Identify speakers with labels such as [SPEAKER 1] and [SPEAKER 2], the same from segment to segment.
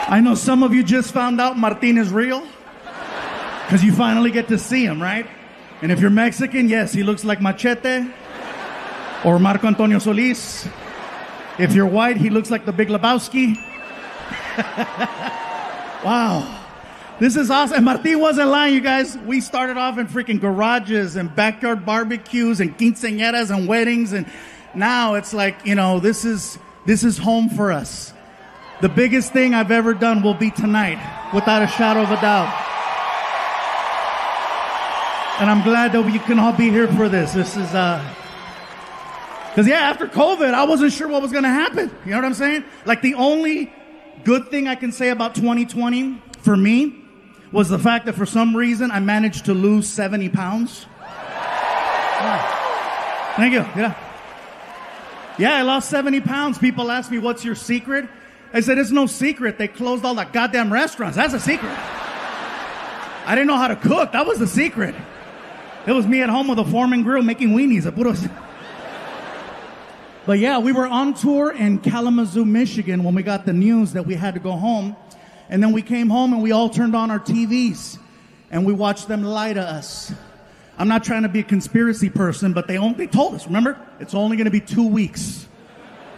[SPEAKER 1] I know some of you just found out Martin is real because you finally get to see him, right? And if you're Mexican, yes, he looks like Machete or Marco Antonio Solis. If you're white, he looks like the Big Lebowski. Wow. This is awesome. And Martin wasn't lying, you guys. We started off in freaking garages and backyard barbecues and quinceañeras and weddings. And now it's like, you know, this is home for us. The biggest thing I've ever done will be tonight, without a shadow of a doubt. And I'm glad that we can all be here for this. This is, because yeah, after COVID, I wasn't sure what was going to happen. You know what I'm saying? Like the only good thing I can say about 2020 for me was the fact that for some reason I managed to lose 70 pounds. Yeah. Thank you. Yeah, I lost 70 pounds. People ask me, what's your secret? I said, it's no secret. They closed all the goddamn restaurants. That's a secret. I didn't know how to cook. That was the secret. It was me at home with a Foreman grill making weenies. But yeah, we were on tour in Kalamazoo, Michigan when we got the news that we had to go home. And then we came home and we all turned on our TVs and we watched them lie to us. I'm not trying to be a conspiracy person, but they told us, remember? It's only going to be 2 weeks.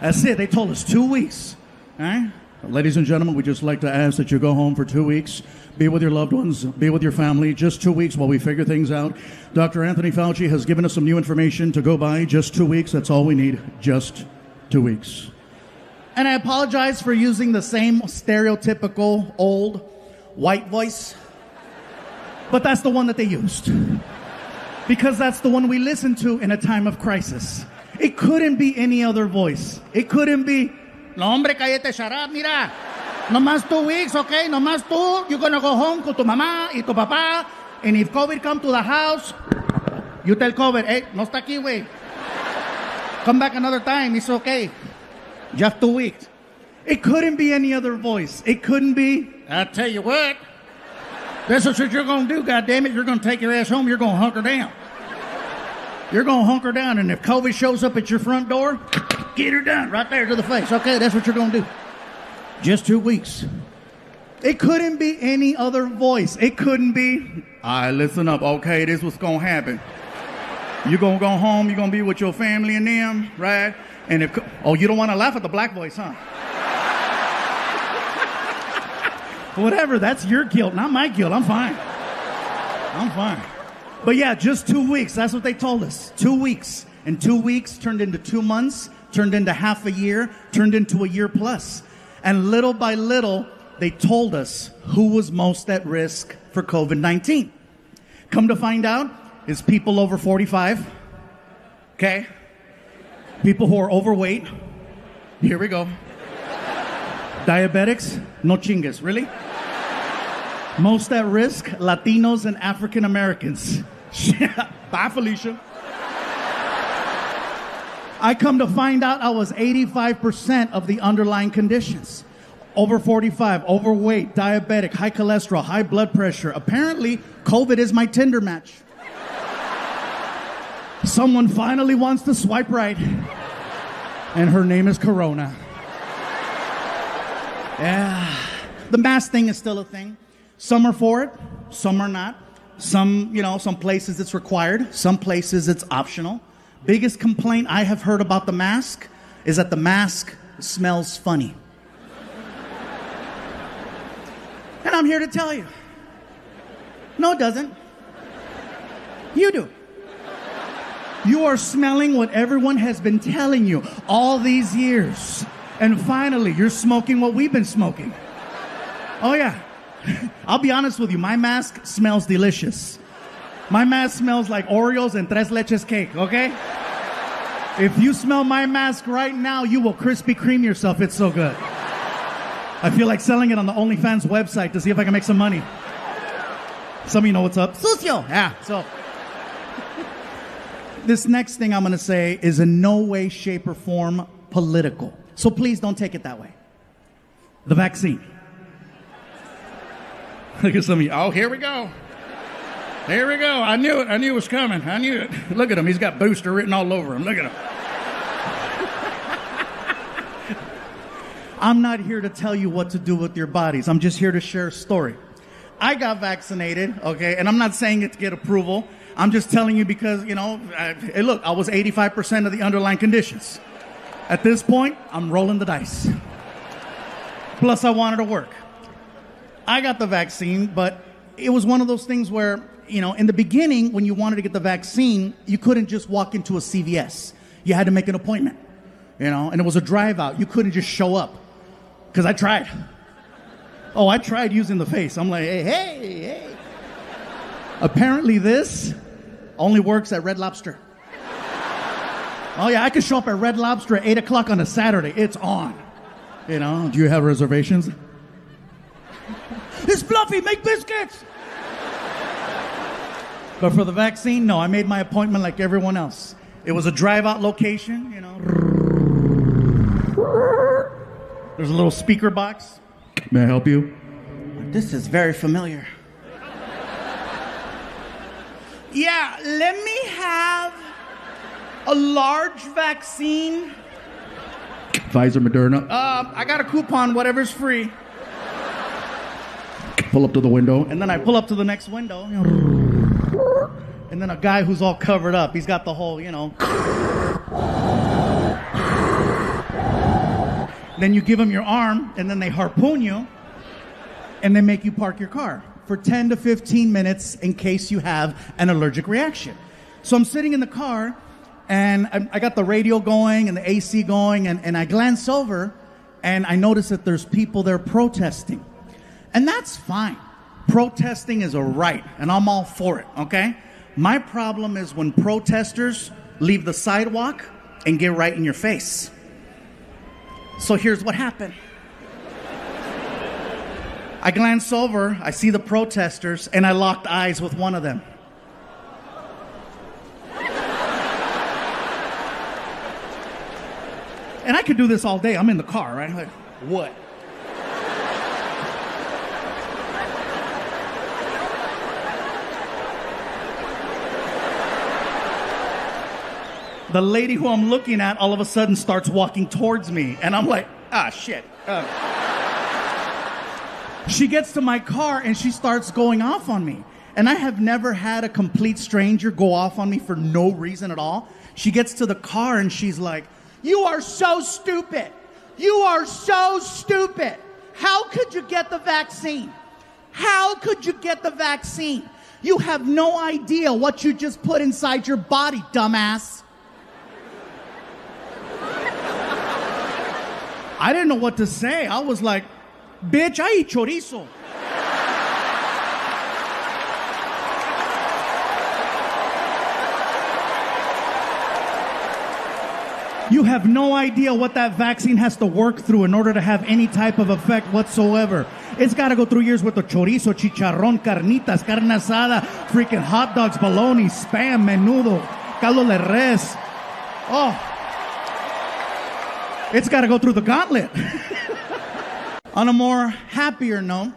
[SPEAKER 1] That's it. They told us 2 weeks. All right? Ladies and gentlemen, we'd just like to ask that you go home for 2 weeks. Be with your loved ones. Be with your family. Just 2 weeks while we figure things out. Dr. Anthony Fauci has given us some new information to go by. Just 2 weeks. That's all we need. Just 2 weeks. And I apologize for using the same stereotypical old white voice. But that's the one that they used. Because that's the one we listen to in a time of crisis. It couldn't be any other voice. It couldn't be, no hombre, cállate, shut up, mira. No más 2 weeks, okay? No más tú. You're gonna go home con tu mamá y tu papá. And if COVID come to the house, you tell COVID, hey, no está aquí, güey. Come back another time, it's okay. Just 2 weeks. It couldn't be any other voice. It couldn't be, I tell you what, that's what you're gonna do, goddammit. You're gonna take your ass home, you're gonna hunker down. You're gonna hunker down, and if COVID shows up at your front door, get her done right there to the face. Okay, that's what you're gonna do. Just 2 weeks. It couldn't be any other voice. It couldn't be, all right, listen up. Okay, this is what's gonna happen. You're gonna go home, you're gonna be with your family and them, right? And if, oh, you don't wanna laugh at the black voice, huh? Whatever, that's your guilt, not my guilt. I'm fine. But yeah, just 2 weeks. That's what they told us. 2 weeks. And 2 weeks turned into 2 months, turned into half a year, turned into a year plus. And little by little, they told us who was most at risk for COVID-19. Come to find out, it's people over 45. Okay? People who are overweight. Here we go. Diabetics, no chingas. Really? Most at risk, Latinos and African Americans. Bye, Felicia. I come to find out I was 85% of the underlying conditions. Over 45, overweight, diabetic, high cholesterol, high blood pressure. Apparently, COVID is my Tinder match. Someone finally wants to swipe right. And her name is Corona. Yeah. The mask thing is still a thing. Some are for it, some are not. Some places it's required, some places it's optional. Biggest complaint I have heard about the mask is that the mask smells funny. And I'm here to tell you, no, it doesn't. You do. You are smelling what everyone has been telling you all these years. And finally, you're smoking what we've been smoking. Oh, yeah. I'll be honest with you. My mask smells delicious. My mask smells like Oreos and Tres Leches cake, okay? If you smell my mask right now, you will Krispy Kreme yourself. It's so good. I feel like selling it on the OnlyFans website to see if I can make some money. Some of you know what's up. Sucio! Yeah, so... This next thing I'm going to say is in no way, shape, or form political. So please don't take it that way. The vaccine. Look at some of you. Oh, here we go. Here we go. I knew it. I knew it was coming. I knew it. Look at him. He's got booster written all over him. Look at him. I'm not here to tell you what to do with your bodies. I'm just here to share a story. I got vaccinated, okay, and I'm not saying it to get approval. I'm just telling you because, hey, look, I was 85% of the underlying conditions. At this point, I'm rolling the dice. Plus, I wanted to work. I got the vaccine, but it was one of those things where, in the beginning, when you wanted to get the vaccine, you couldn't just walk into a CVS. You had to make an appointment, and it was a drive out. You couldn't just show up because I tried. Oh, I tried using the face. I'm like, hey. Apparently this only works at Red Lobster. Oh, yeah, I could show up at Red Lobster at 8 o'clock on a Saturday. It's on. Do you have reservations? It's fluffy, make biscuits! But for the vaccine, no, I made my appointment like everyone else. It was a drive-out location, There's a little speaker box. May I help you? This is very familiar. Yeah, let me have a large vaccine. Pfizer, Moderna. I got a coupon, whatever's free. Pull up to the window. And then I pull up to the next window. And then a guy who's all covered up. He's got the whole, Then you give them your arm, and then they harpoon you, and they make you park your car for 10 to 15 minutes in case you have an allergic reaction. So I'm sitting in the car, and I got the radio going and the AC going, and I glance over, and I notice that there's people there protesting. And that's fine. Protesting is a right, and I'm all for it, okay? My problem is when protesters leave the sidewalk and get right in your face. So here's what happened. I glance over, I see the protesters, and I locked eyes with one of them. And I could do this all day. I'm in the car, right? I'm like, what? The lady who I'm looking at all of a sudden starts walking towards me. And I'm like, shit. She gets to my car and she starts going off on me. And I have never had a complete stranger go off on me for no reason at all. She gets to the car and she's like, you are so stupid. You are so stupid. How could you get the vaccine? How could you get the vaccine? You have no idea what you just put inside your body, dumbass. I didn't know what to say. I was like, bitch, I eat chorizo. You have no idea what that vaccine has to work through in order to have any type of effect whatsoever. It's got to go through years with the chorizo, chicharrón, carnitas, carne asada, freaking hot dogs, bologna, spam, menudo, caldo de res. Oh. It's got to go through the gauntlet. On a more happier note,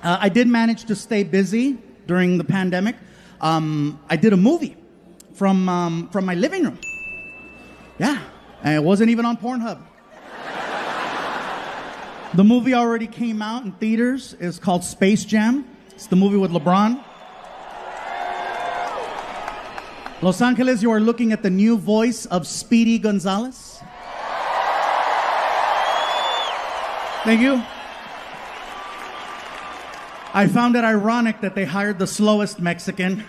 [SPEAKER 1] I did manage to stay busy during the pandemic. I did a movie from my living room. Yeah, and it wasn't even on Pornhub. The movie already came out in theaters. It's called Space Jam. It's the movie with LeBron. Los Angeles, you are looking at the new voice of Speedy Gonzalez. Thank you. I found it ironic that they hired the slowest Mexican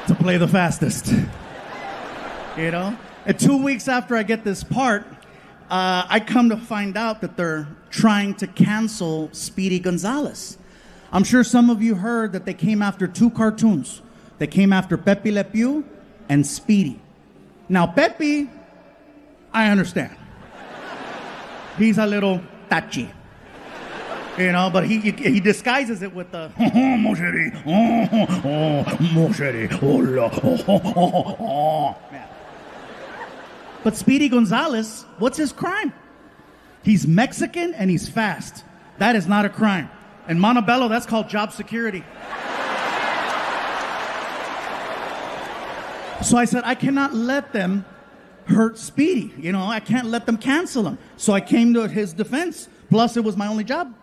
[SPEAKER 1] to play the fastest. And 2 weeks after I get this part, I come to find out that they're trying to cancel Speedy Gonzalez. I'm sure some of you heard that they came after two cartoons. They came after Pepe Le Pew and Speedy. Now, Pepe, I understand. He's a little touchy, but he disguises it with the mosheri, mosheri, yeah. But Speedy Gonzalez, what's his crime? He's Mexican and he's fast. That is not a crime. In Montebello, that's called job security. So I said, I cannot let them hurt Speedy. You know, I can't let them cancel him. So I came to his defense. Plus, it was my only job.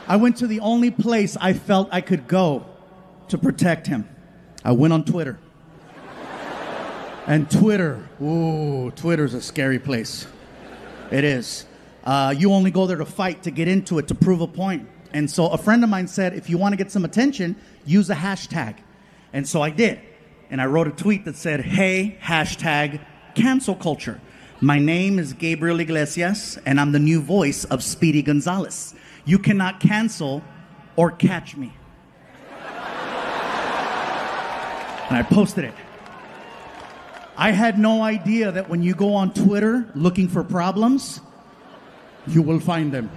[SPEAKER 1] I went to the only place I felt I could go to protect him. I went on Twitter. And Twitter's a scary place. It is. You only go there to fight, to get into it, to prove a point. And so a friend of mine said, if you want to get some attention, use a hashtag. And so I did. And I wrote a tweet that said, hey, hashtag cancel culture. My name is Gabriel Iglesias, and I'm the new voice of Speedy Gonzalez. You cannot cancel or catch me. And I posted it. I had no idea that when you go on Twitter looking for problems, you will find them.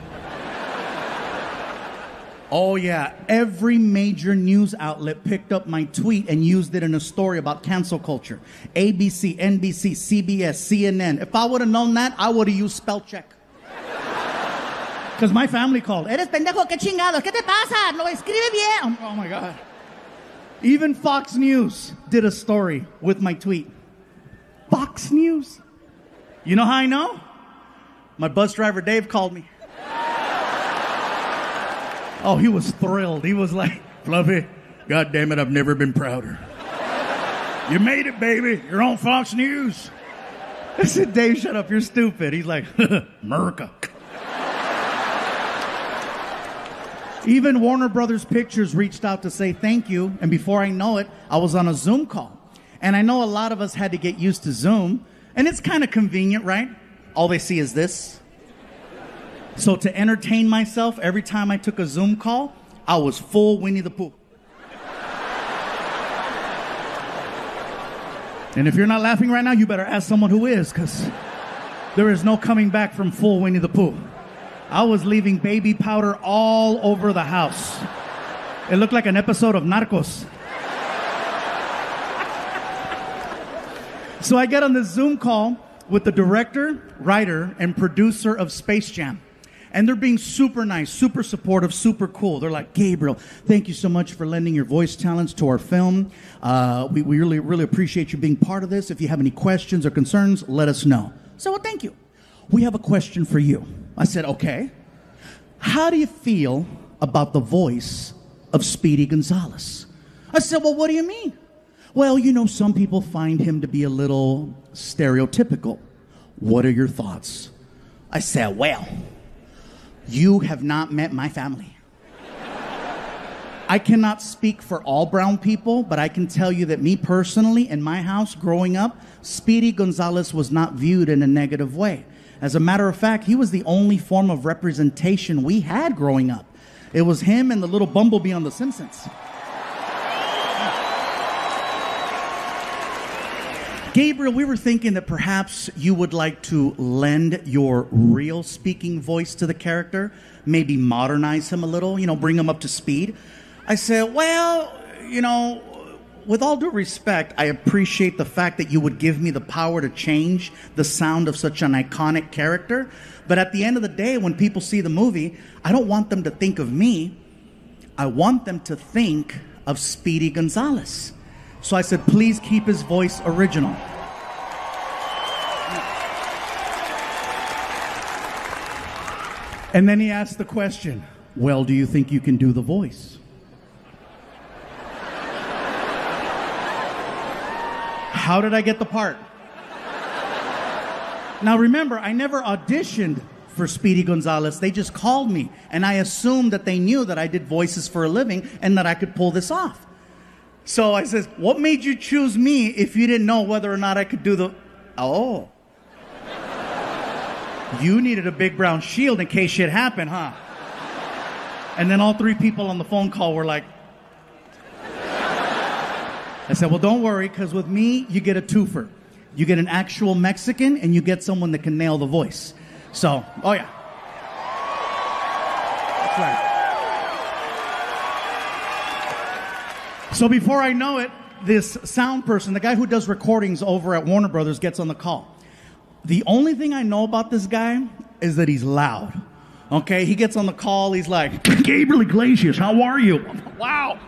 [SPEAKER 1] Oh yeah, every major news outlet picked up my tweet and used it in a story about cancel culture. ABC, NBC, CBS, CNN. If I would have known that, I would have used spell check. Because my family called. Eres pendejo, qué chingados, ¿qué te pasa? No escribe bien. Oh my God. Even Fox News did a story with my tweet. Fox News? You know how I know? My bus driver Dave called me. Oh, he was thrilled. He was like, Fluffy, God damn it, I've never been prouder. You made it, baby. You're on Fox News. I said, Dave, shut up. You're stupid. He's like, America. Even Warner Brothers Pictures reached out to say thank you. And before I know it, I was on a Zoom call. And I know a lot of us had to get used to Zoom. And it's kind of convenient, right? All they see is this. So to entertain myself, every time I took a Zoom call, I was full Winnie the Pooh. And if you're not laughing right now, you better ask someone who is, because there is no coming back from full Winnie the Pooh. I was leaving baby powder all over the house. It looked like an episode of Narcos. So I get on this Zoom call with the director, writer, and producer of Space Jam. And they're being super nice, super supportive, super cool. They're like, Gabriel, thank you so much for lending your voice talents to our film. We really, really appreciate you being part of this. If you have any questions or concerns, let us know. So, well, thank you. We have a question for you. I said, okay. How do you feel about the voice of Speedy Gonzalez? I said, well, what do you mean? Well, you know, some people find him to be a little stereotypical. What are your thoughts? I said, well, you have not met my family. I cannot speak for all brown people, but I can tell you that me personally, in my house growing up, Speedy Gonzalez was not viewed in a negative way. As a matter of fact, he was the only form of representation we had growing up. It was him and the little bumblebee on The Simpsons. Gabriel, we were thinking that perhaps you would like to lend your real speaking voice to the character, maybe modernize him a little, bring him up to speed. I said, well, with all due respect, I appreciate the fact that you would give me the power to change the sound of such an iconic character. But at the end of the day, when people see the movie, I don't want them to think of me. I want them to think of Speedy Gonzalez. So I said, please keep his voice original. And then he asked the question, well, do you think you can do the voice? How did I get the part? Now remember, I never auditioned for Speedy Gonzalez. They just called me. And I assumed that they knew that I did voices for a living and that I could pull this off. So I says, what made you choose me if you didn't know whether or not I could do the... Oh. You needed a big brown shield in case shit happened, huh? And then all three people on the phone call were like... I said, well, don't worry, because with me, you get a twofer. You get an actual Mexican, and you get someone that can nail the voice. So, oh yeah. That's right. So before I know it, this sound person, the guy who does recordings over at Warner Brothers, gets on the call. The only thing I know about this guy is that he's loud. Okay, he gets on the call, he's like, Gabriel Iglesias, how are you? Wow.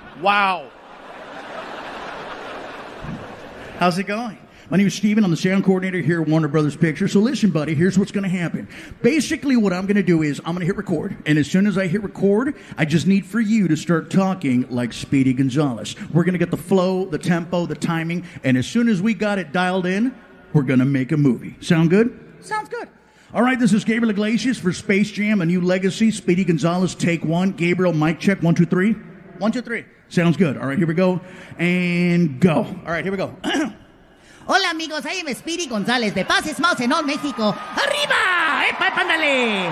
[SPEAKER 1] How's it going? My name is Steven. I'm the sound coordinator here at Warner Brothers Pictures. So listen, buddy, here's what's going to happen. Basically, what I'm going to do is I'm going to hit record. And as soon as I hit record, I just need for you to start talking like Speedy Gonzalez. We're going to get the flow, the tempo, the timing. And as soon as we got it dialed in, we're going to make a movie. Sound good? Sounds good. All right, this is Gabriel Iglesias for Space Jam, A New Legacy. Speedy Gonzalez, take one. Gabriel, mic check. 1, 2, 3. 1, 2, 3. Sounds good. All right, here we go. And go. All right, here we go.
[SPEAKER 2] Hola amigos, I am Speedy González de Pases Mouse en all México. ¡Arriba! ¡Epa, pándale!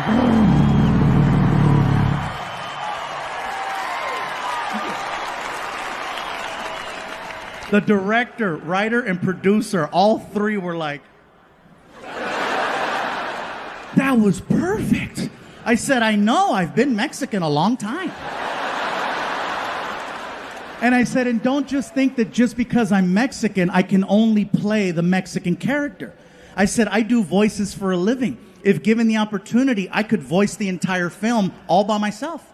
[SPEAKER 1] The director, writer, and producer, all three were like, that was perfect. I said, I know, I've been Mexican a long time. And I said, and don't just think that just because I'm Mexican, I can only play the Mexican character. I said, I do voices for a living. If given the opportunity, I could voice the entire film all by myself.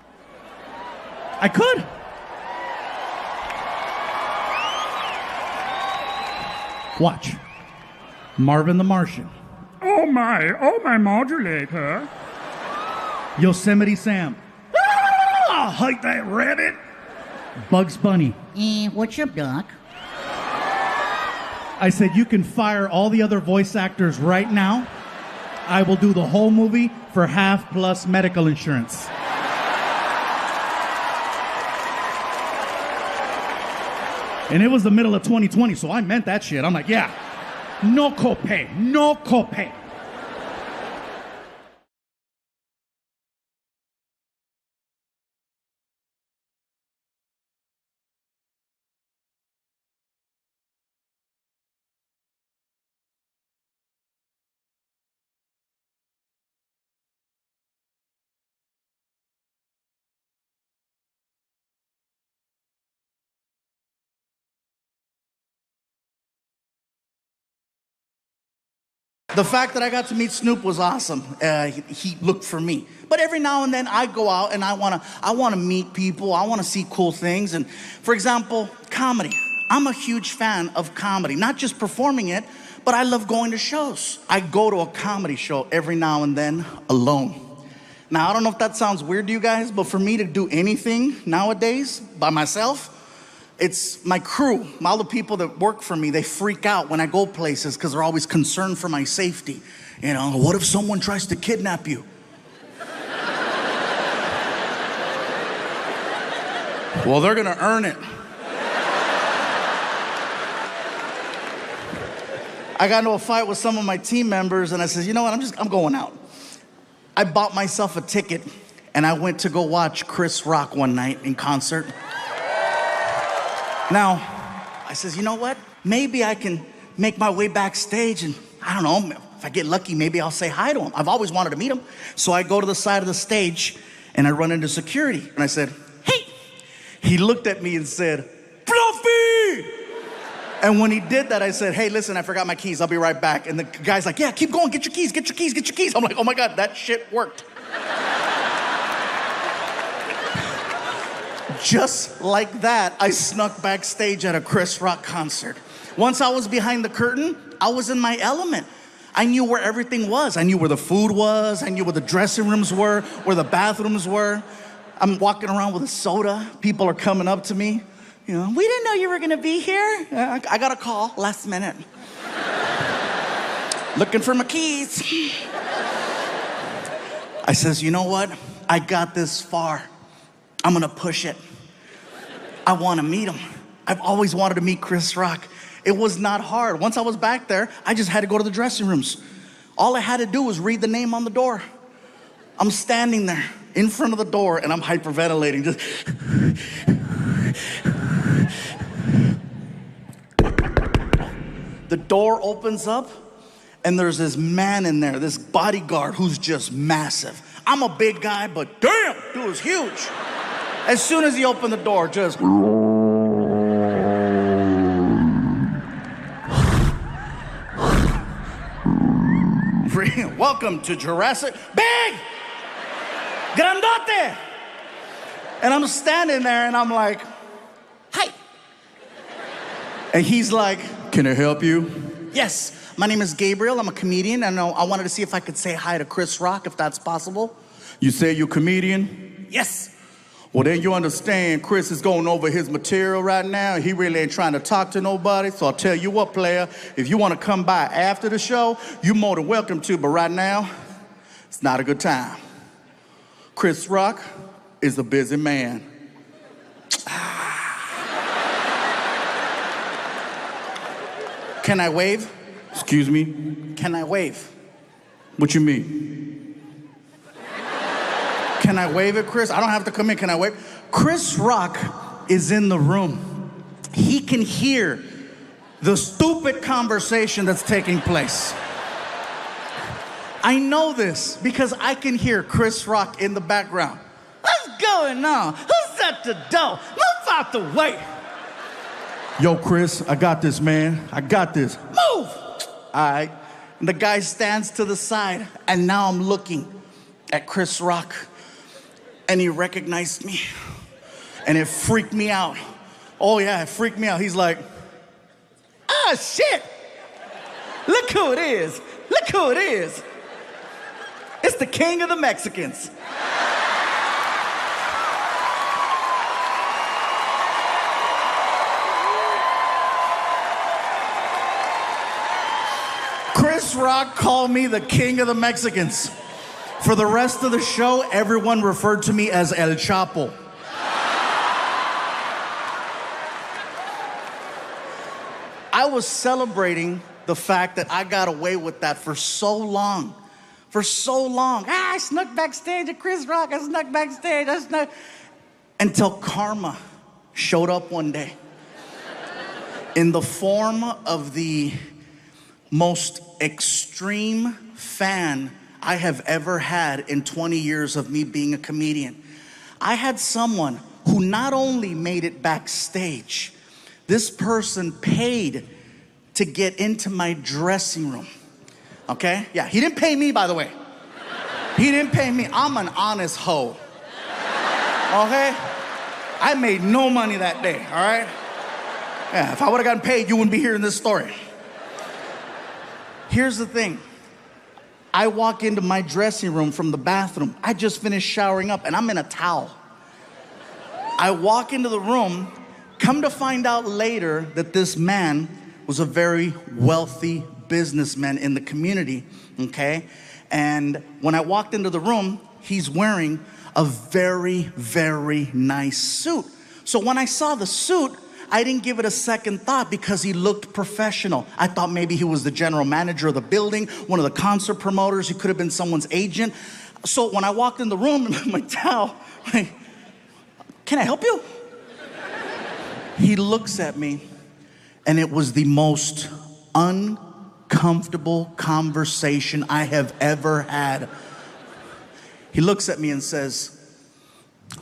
[SPEAKER 1] I could. Watch. Marvin the Martian.
[SPEAKER 3] Oh my modulator.
[SPEAKER 1] Yosemite Sam.
[SPEAKER 3] Ah, hike that rabbit.
[SPEAKER 1] Bugs Bunny.
[SPEAKER 2] What's up, Doc?
[SPEAKER 1] I said, you can fire all the other voice actors right now. I will do the whole movie for half plus medical insurance. And it was the middle of 2020, so I meant that shit. I'm like, yeah, no copay, no copay. The fact that I got to meet Snoop was awesome. He looked for me. But every now and then I go out and I wanna meet people. I wanna see cool things. And for example, comedy. I'm a huge fan of comedy, not just performing it, but I love going to shows. I go to a comedy show every now and then alone. Now, I don't know if that sounds weird to you guys, but for me to do anything nowadays by myself, it's my crew, all the people that work for me, they freak out when I go places because they're always concerned for my safety. You know, what if someone tries to kidnap you? Well, they're gonna earn it. I got into a fight with some of my team members and I said, you know what, I'm going out. I bought myself a ticket and I went to go watch Chris Rock one night in concert. Now, I says, you know what? Maybe I can make my way backstage and, I don't know, if I get lucky, maybe I'll say hi to him. I've always wanted to meet him. So I go to the side of the stage and I run into security. And I said, hey. He looked at me and said, Fluffy! And when he did that, I said, hey, listen, I forgot my keys. I'll be right back. And the guy's like, yeah, keep going. Get your keys, get your keys, get your keys. I'm like, oh my God, that shit worked. Just like that, I snuck backstage at a Chris Rock concert. Once I was behind the curtain, I was in my element. I knew where everything was. I knew where the food was. I knew where the dressing rooms were, where the bathrooms were. I'm walking around with a soda. People are coming up to me. You know, we didn't know you were gonna be here. I got a call last minute. Looking for my keys. I says, you know what? I got this far. I'm gonna push it. I wanna meet him. I've always wanted to meet Chris Rock. It was not hard. Once I was back there, I just had to go to the dressing rooms. All I had to do was read the name on the door. I'm standing there in front of the door and I'm hyperventilating. Just the door opens up and there's this man in there, this bodyguard who's just massive. I'm a big guy, but damn, dude was huge. As soon as he opened the door, just welcome to Jurassic. Big! Grandote! And I'm standing there and I'm like, hi. And he's like, can I help you? Yes, my name is Gabriel. I'm a comedian, and I wanted to see if I could say hi to Chris Rock, if that's possible.
[SPEAKER 3] You say you're a comedian?
[SPEAKER 1] Yes.
[SPEAKER 3] Well, then you understand Chris is going over his material right now. He really ain't trying to talk to nobody. So I'll tell you what, player, if you want to come by after the show, you're more than welcome to. But right now, it's not a good time. Chris Rock is a busy man.
[SPEAKER 1] Can I wave?
[SPEAKER 3] Excuse me?
[SPEAKER 1] Can I wave?
[SPEAKER 3] What you mean?
[SPEAKER 1] Can I wave at Chris? I don't have to come in. Can I wave? Chris Rock is in the room. He can hear the stupid conversation that's taking place. I know this because I can hear Chris Rock in the background. What's going on? Who's at the door? Move out the way.
[SPEAKER 3] Yo, Chris, I got this, man. I got this.
[SPEAKER 1] Move. All right. And the guy stands to the side, and now I'm looking at Chris Rock. And he recognized me. And it freaked me out. Oh, yeah, it freaked me out. He's like, ah, shit. Look who it is. Look who it is. It's the king of the Mexicans. Chris Rock called me the king of the Mexicans. For the rest of the show, everyone referred to me as El Chapo. I was celebrating the fact that I got away with that for so long. For so long. I snuck backstage at Chris Rock. I snuck backstage. Until karma showed up one day in the form of the most extreme fan I have ever had in 20 years of me being a comedian. I had someone who not only made it backstage, this person paid to get into my dressing room. Okay? Yeah, he didn't pay me, by the way. He didn't pay me. I'm an honest hoe. Okay? I made no money that day, all right? Yeah, if I would have gotten paid, you wouldn't be hearing this story. Here's the thing. I walk into my dressing room from the bathroom. I just finished showering up and I'm in a towel. I walk into the room, come to find out later that this man was a very wealthy businessman in the community, okay? And when I walked into the room, he's wearing a very, very nice suit. So when I saw the suit, I didn't give it a second thought because he looked professional. I thought maybe he was the general manager of the building, one of the concert promoters. He could have been someone's agent. So when I walked in the room, my towel, like, can I help you? He looks at me, and it was the most uncomfortable conversation I have ever had. He looks at me and says,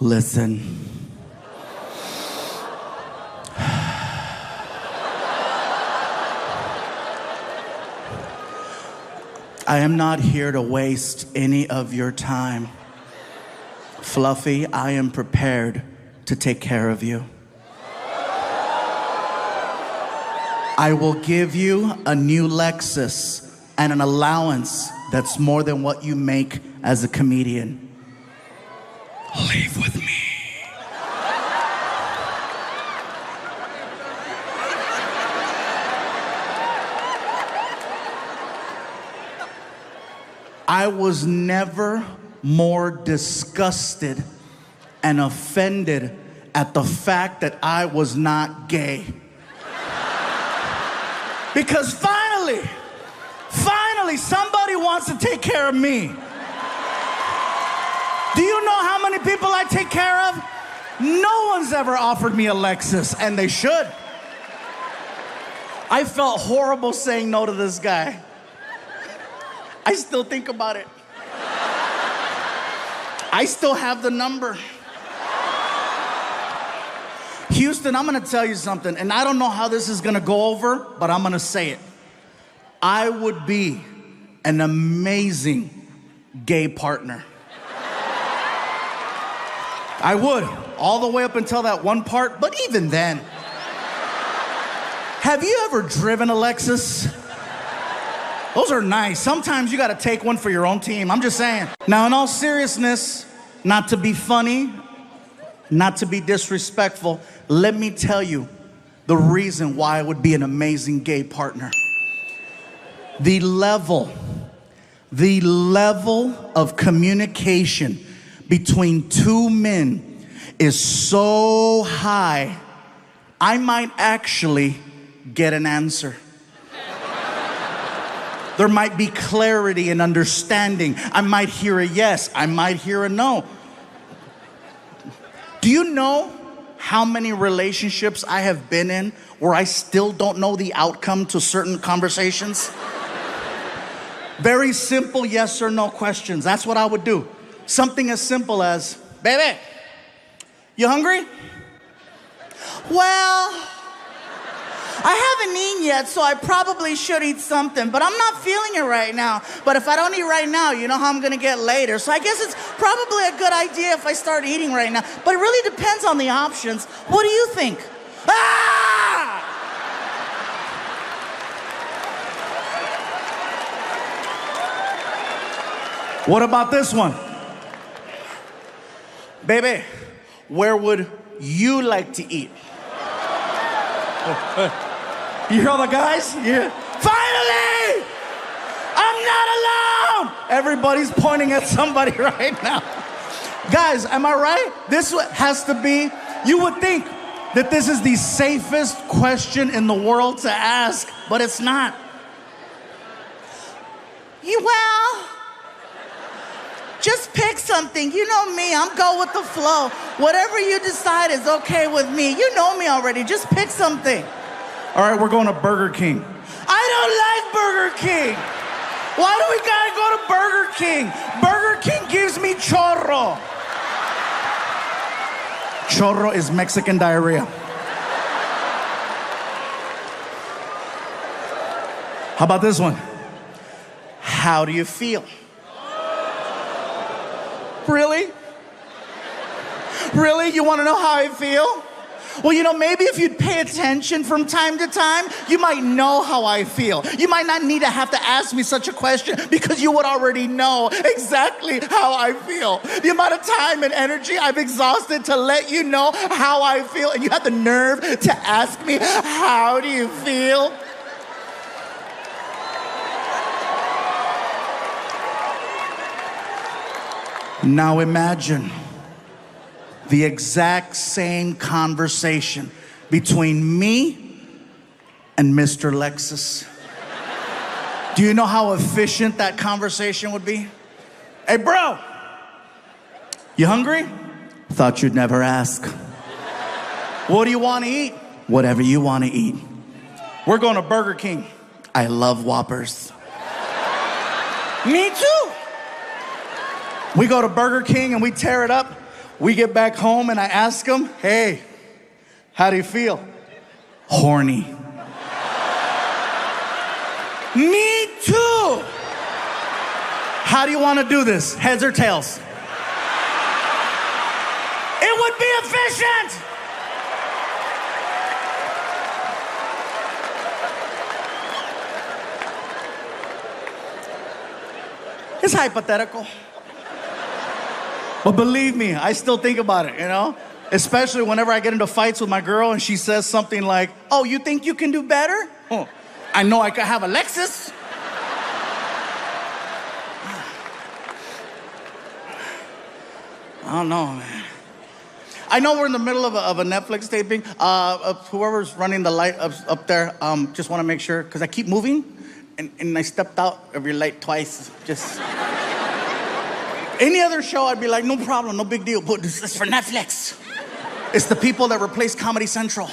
[SPEAKER 1] listen. I am not here to waste any of your time. Fluffy, I am prepared to take care of you. I will give you a new Lexus and an allowance that's more than what you make as a comedian. Leave with me. I was never more disgusted and offended at the fact that I was not gay. Because finally, somebody wants to take care of me. Do you know how many people I take care of? No one's ever offered me a Lexus, and they should. I felt horrible saying no to this guy. I still think about it. I still have the number. Houston, I'm gonna tell you something, and I don't know how this is gonna go over, but I'm gonna say it. I would be an amazing gay partner. I would, all the way up until that one part, but even then. Have you ever driven a Lexus?
[SPEAKER 3] Those are nice. Sometimes you gotta take one for your own team. I'm just saying. Now, in all seriousness, not to be funny, not to be disrespectful, let me tell you the reason why I would be an amazing gay partner. The level of communication between two men is so high, I might actually get an answer. There might be clarity and understanding. I might hear a yes, I might hear a no. Do you know how many relationships I have been in where I still don't know the outcome to certain conversations? Very simple yes or no questions. That's what I would do. Something as simple as, baby, you hungry? Well, I haven't eaten yet, so I probably should eat something, but I'm not feeling it right now. But if I don't eat right now, you know how I'm gonna get later. So I guess it's probably a good idea if I start eating right now. But it really depends on the options. What do you think? Ah! What about this one? Baby, where would you like to eat? You hear all the guys? Yeah. Finally! I'm not alone! Everybody's pointing at somebody right now. Guys, am I right? This has to be, you would think that this is the safest question in the world to ask, but it's not. Well, just pick something. You know me, I'm go with the flow. Whatever you decide is okay with me. You know me already, just pick something. All right, we're going to Burger King. I don't like Burger King. Why do we gotta go to Burger King? Burger King gives me chorro. Chorro is Mexican diarrhea. How about this one? How do you feel? Really? Really? You want to know how I feel? Well, you know, maybe if you'd pay attention from time to time, you might know how I feel. You might not need to have to ask me such a question because you would already know exactly how I feel. The amount of time and energy I've exhausted to let you know how I feel, and you have the nerve to ask me, how do you feel? Now imagine the exact same conversation between me and Mr. Lexus. Do you know how efficient that conversation would be? Hey, bro, you hungry? Thought you'd never ask. What do you want to eat? Whatever you want to eat. We're going to Burger King. I love Whoppers. Me too. We go to Burger King and we tear it up. We get back home and I ask him, hey, how do you feel? Horny. Me too. How do you want to do this? Heads or tails? It would be efficient. It's hypothetical. But believe me, I still think about it, you know? Especially whenever I get into fights with my girl and she says something like, oh, you think you can do better? Oh, I know I could have a Lexus. I don't know, man. I know we're in the middle of a Netflix taping. Whoever's running the light up there, just want to make sure, because I keep moving and I stepped out of your light twice. Just... Any other show, I'd be like, no problem, no big deal. But this is for Netflix. It's the people that replaced Comedy Central.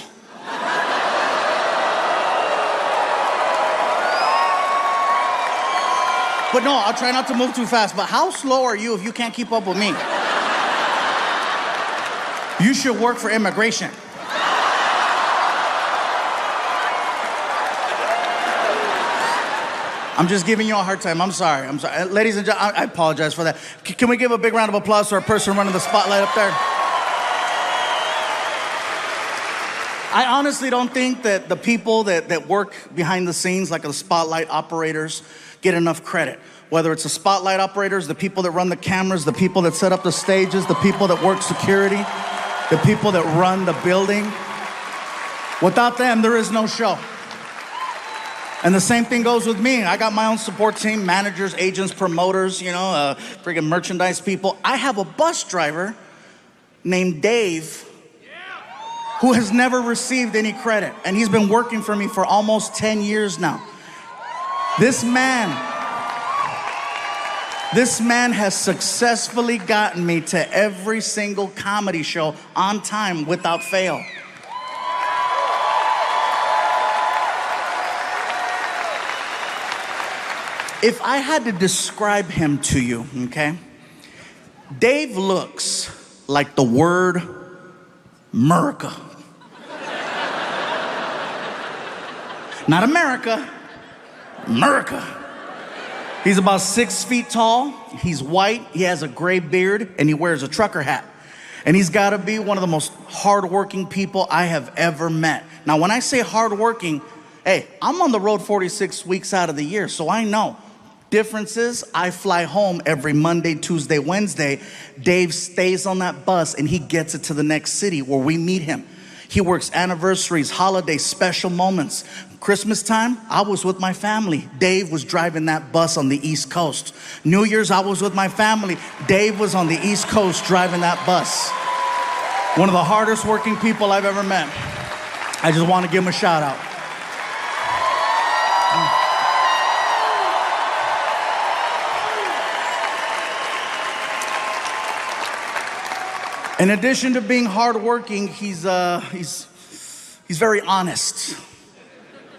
[SPEAKER 3] But no, I'll try not to move too fast. But how slow are you if you can't keep up with me? You should work for immigration. I'm just giving you a hard time. I'm sorry. Ladies and gentlemen, I apologize for that. Can we give a big round of applause to our person running the spotlight up there? I honestly don't think that the people that work behind the scenes, like the spotlight operators, get enough credit. Whether it's the spotlight operators, the people that run the cameras, the people that set up the stages, the people that work security, the people that run the building. Without them, there is no show. And the same thing goes with me. I got my own support team, managers, agents, promoters, friggin' merchandise people. I have a bus driver named Dave who has never received any credit. And he's been working for me for almost 10 years now. This man has successfully gotten me to every single comedy show on time without fail. If I had to describe him to you, okay? Dave looks like the word America. Not America, America. He's about 6 feet tall, he's white, he has a gray beard, and he wears a trucker hat. And he's gotta be one of the most hardworking people I have ever met. Now, when I say hardworking, hey, I'm on the road 46 weeks out of the year, so I know. Difference is, I fly home every Monday, Tuesday, Wednesday. Dave stays on that bus and he gets it to the next city where we meet him. He works anniversaries, holidays, special moments. Christmas time, I was with my family. Dave was driving that bus on the East Coast. New Year's, I was with my family. Dave was on the East Coast driving that bus. One of the hardest working people I've ever met. I just want to give him a shout out. In addition to being hardworking, he's very honest.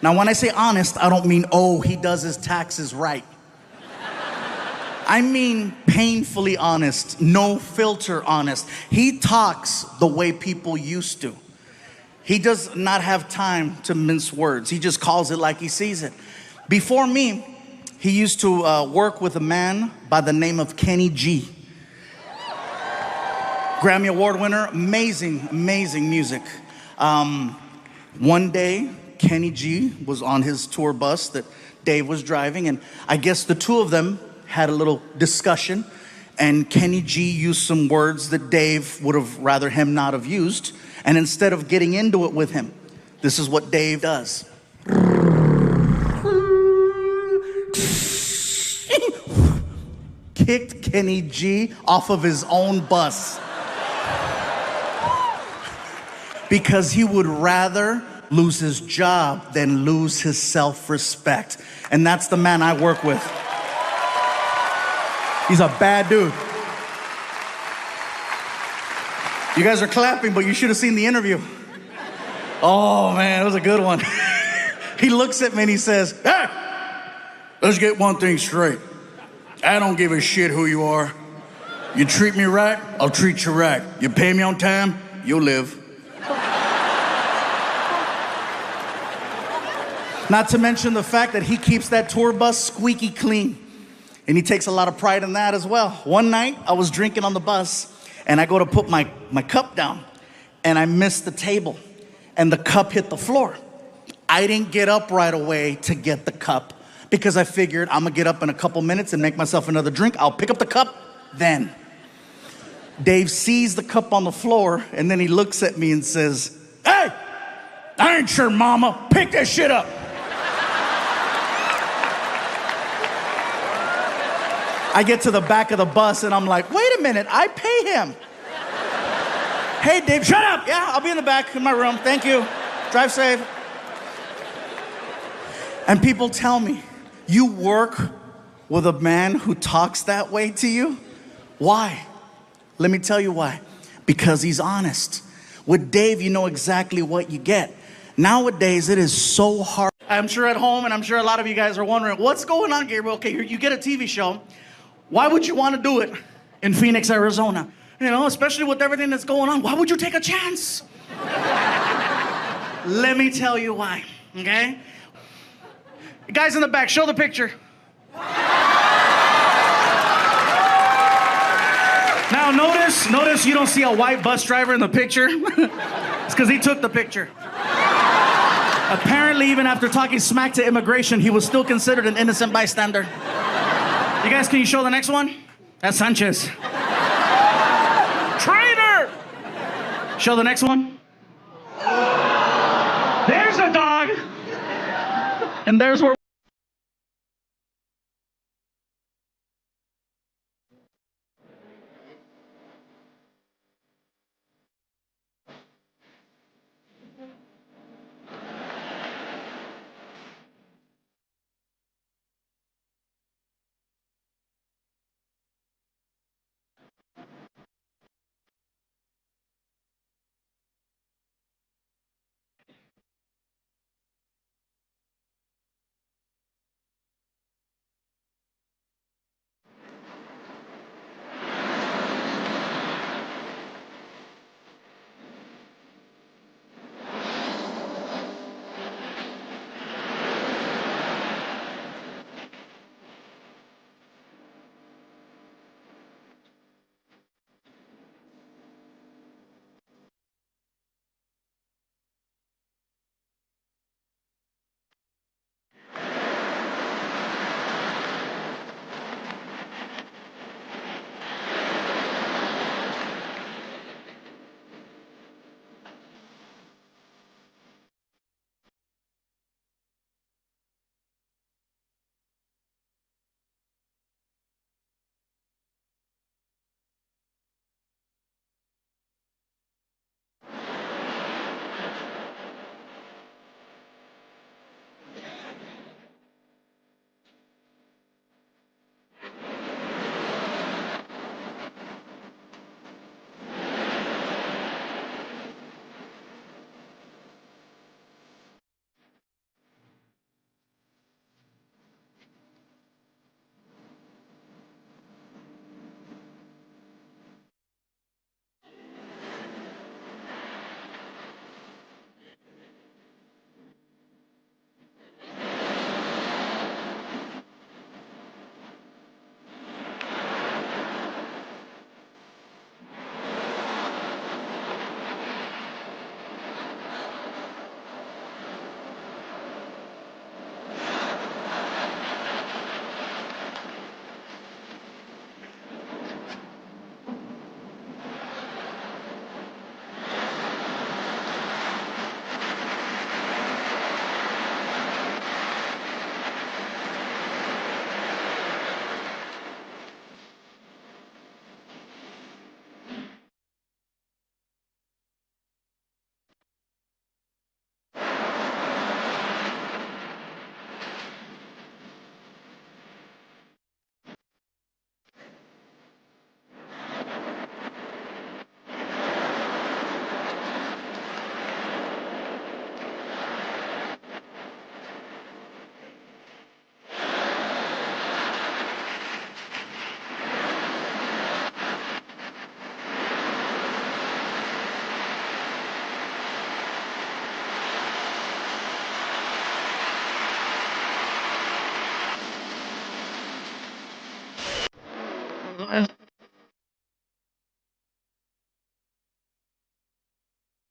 [SPEAKER 3] Now, when I say honest, I don't mean, oh, he does his taxes right. I mean painfully honest, no filter honest. He talks the way people used to. He does not have time to mince words. He just calls it like he sees it. Before me, he used to work with a man by the name of Kenny G. Grammy Award winner, amazing, amazing music. One day, Kenny G was on his tour bus that Dave was driving, and I guess the two of them had a little discussion, and Kenny G used some words that Dave would have rather him not have used, and instead of getting into it with him, this is what Dave does. Kicked Kenny G off of his own bus. Because he would rather lose his job than lose his self-respect. And that's the man I work with. He's a bad dude. You guys are clapping, but you should have seen the interview. Oh man, it was a good one. He looks at me and he says, hey, let's get one thing straight. I don't give a shit who you are. You treat me right, I'll treat you right. You pay me on time, you'll live. Not to mention the fact that he keeps that tour bus squeaky clean. And he takes a lot of pride in that as well. One night, I was drinking on the bus, and I go to put my cup down, and I missed the table, and the cup hit the floor. I didn't get up right away to get the cup, because I figured I'm gonna get up in a couple minutes and make myself another drink. I'll pick up the cup then. Dave sees the cup on the floor, and then he looks at me and says, hey, I ain't your mama, pick that shit up. I get to the back of the bus and I'm like, wait a minute, I pay him. Hey, Dave, shut up. Yeah, I'll be in the back in my room. Thank you. Drive safe. And people tell me, you work with a man who talks that way to you? Why? Let me tell you why. Because he's honest. With Dave, you know exactly what you get. Nowadays, it is so hard. I'm sure at home, and I'm sure a lot of you guys are wondering, what's going on, Gabriel? Okay, you get a TV show. Why would you want to do it in Phoenix, Arizona? You know, especially with everything that's going on. Why would you take a chance? Let me tell you why, okay? Guys in the back, show the picture. Now notice you don't see a white bus driver in the picture. It's because he took the picture.
[SPEAKER 1] Apparently, even after talking smack to immigration, he was still considered an innocent bystander. You guys, can you show the next one? That's Sanchez. Traitor! Show the next one. There's a dog. And there's where.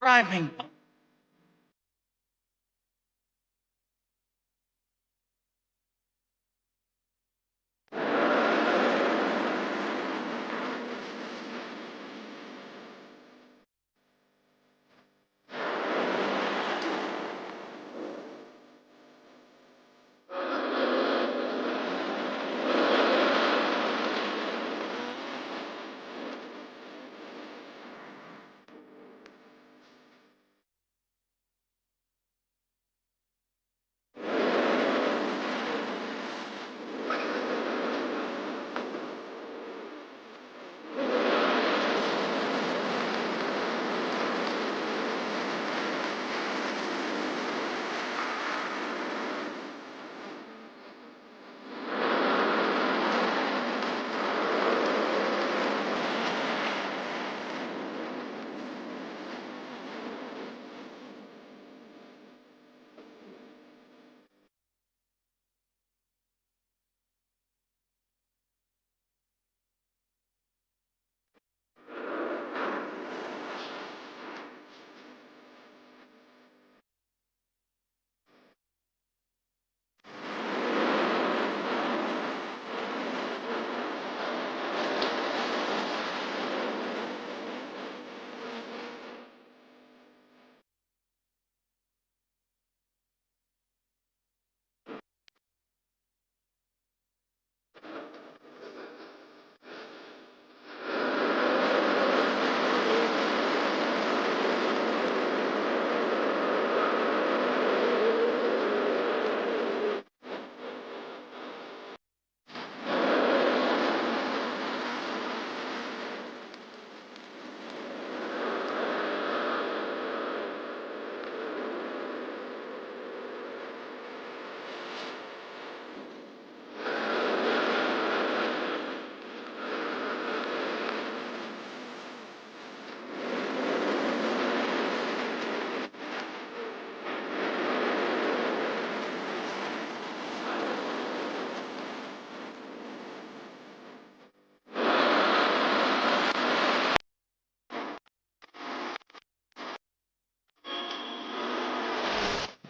[SPEAKER 1] Driving.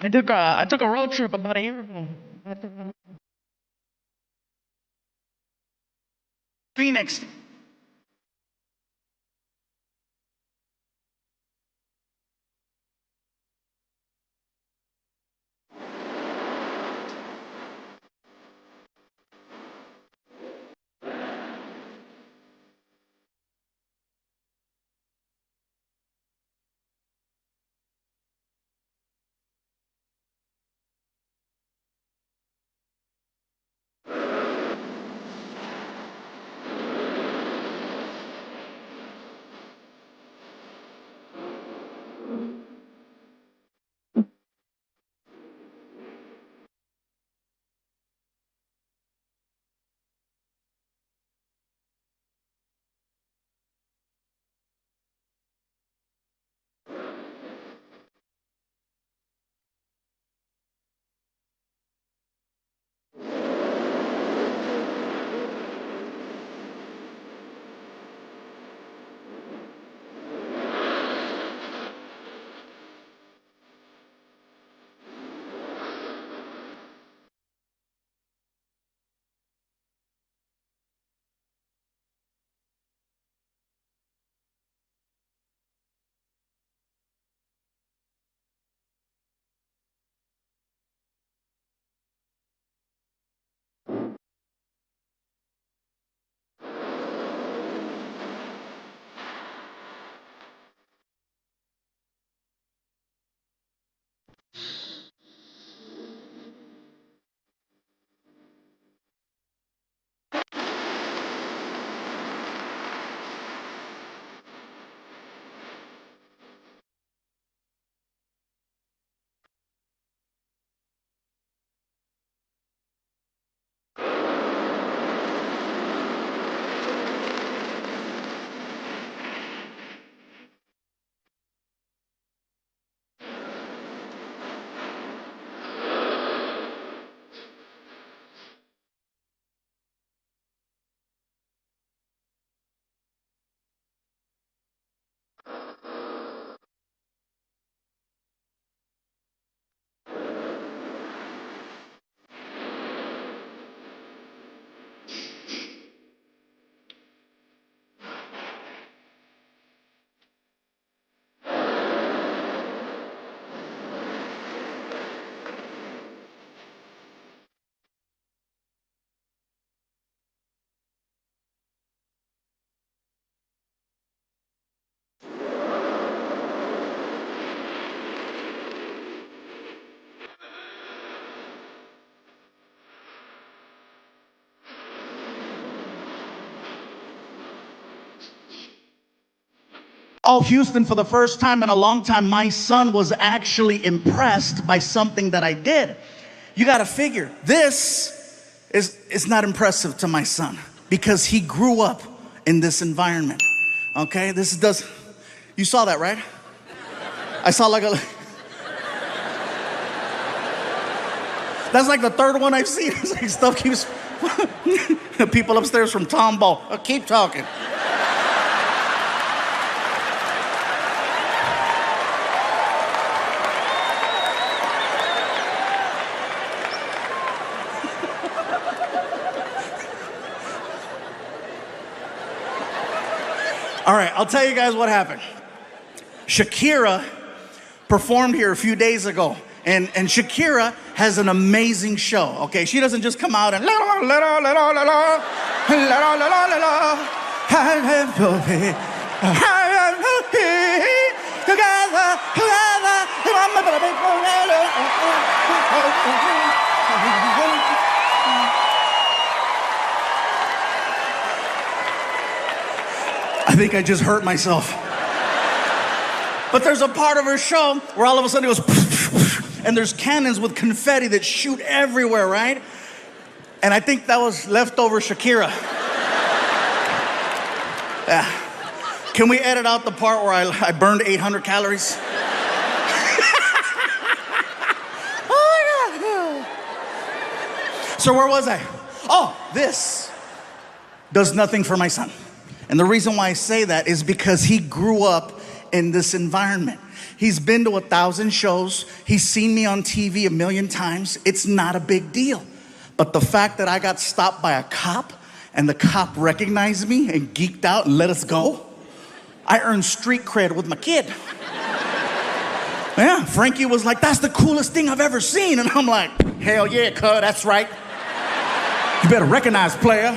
[SPEAKER 4] I took a road trip about a year ago.
[SPEAKER 1] Phoenix. Oh, Houston, for the first time in a long time, my son was actually impressed by something that I did. You got to figure, this is not impressive to my son because he grew up in this environment. Okay, you saw that, right? I saw like a, that's like the third one I've seen. It's like stuff keeps, people upstairs from Tombow. Keep talking. All right, I'll tell you guys what happened. Shakira performed here a few days ago, and Shakira has an amazing show. Okay, she doesn't just come out and la la la la la la la la la la la. I think I just hurt myself. But there's a part of her show where all of a sudden it goes, and there's cannons with confetti that shoot everywhere, right? And I think that was leftover Shakira. Yeah. Can we edit out the part where I burned 800 calories? Oh my God. So where was I? Oh, this does nothing for my son. And the reason why I say that is because he grew up
[SPEAKER 3] in this environment. He's been to 1,000 shows. He's seen me on TV 1,000,000 times. It's not a big deal. But the fact that I got stopped by a cop and the cop recognized me and geeked out and let us go, I earned street cred with my kid. Yeah, Frankie was like, that's the coolest thing I've ever seen. And I'm like, hell yeah, cuz, that's right. You better recognize, player.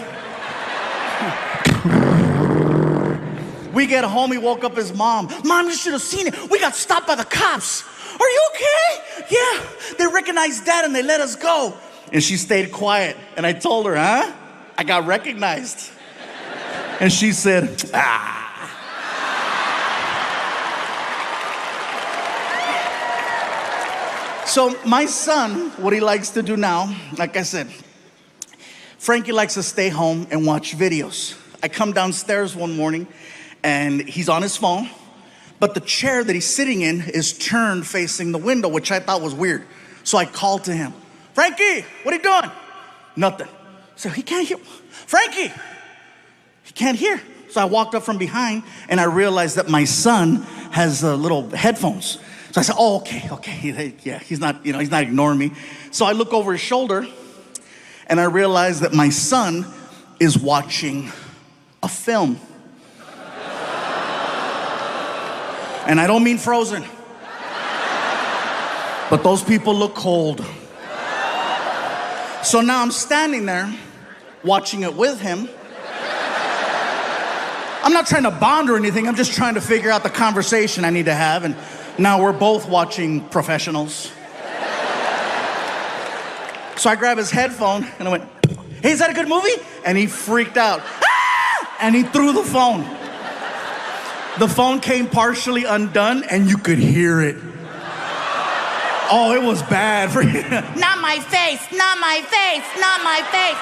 [SPEAKER 3] We get home, he woke up his mom. Mom, you should have seen it. We got stopped by the cops. Are you okay? Yeah, they recognized Dad and they let us go. And she stayed quiet. And I told her, huh? I got recognized. And she said, ah. So my son, what he likes to do now, like I said, Frankie likes to stay home and watch videos. I come downstairs one morning and he's on his phone, but the chair that he's sitting in is turned facing the window, which I thought was weird. So I called to him, Frankie, what are you doing? Nothing. So he can't hear. Frankie, he can't hear. So I walked up from behind and I realized that my son has little headphones. So I said, oh, okay. Yeah, he's not ignoring me. So I look over his shoulder and I realize that my son is watching a film. And I don't mean Frozen. But those people look cold. So now I'm standing there watching it with him. I'm not trying to bond or anything. I'm just trying to figure out the conversation I need to have. And now we're both watching professionals. So I grab his headphone and I went, hey, is that a good movie? And he freaked out. Ah! And he threw the phone. The phone came partially undone and you could hear it. Oh, it was bad for you.
[SPEAKER 2] Not my face, not my face, not my face.